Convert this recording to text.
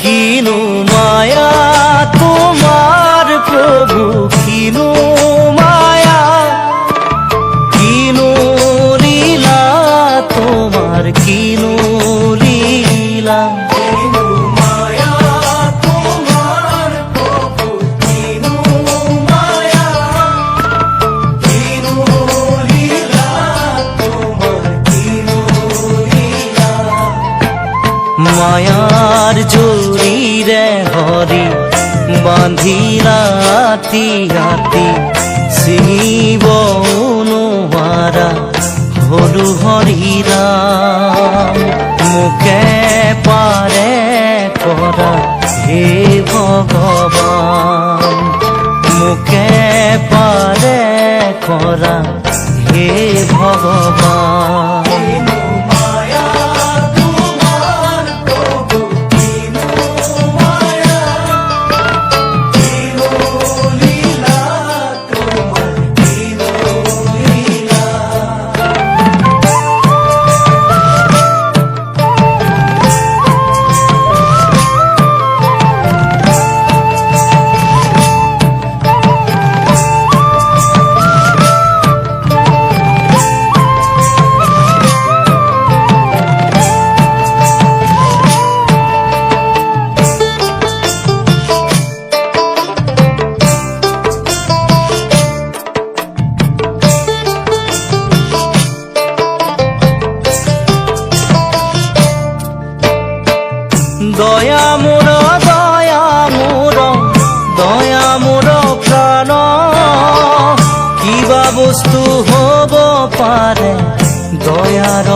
কিনু মায়া তোমার প্রভু, কিনু মায়া, কিনু লীলা তোমার, কিনু লীলা। মায়ার জড়িরে হরি বাঁধিলা রাতি, শিব অনুহারা হলু হরিরাম। মুখে পারে করা হে ভগবান, মুখে পারে করা হে ভগবান। দয়া মোর, দয়া মোর, দয়া মোর প্রাণ, কিবা বস্তু হব পাৰে দয়ার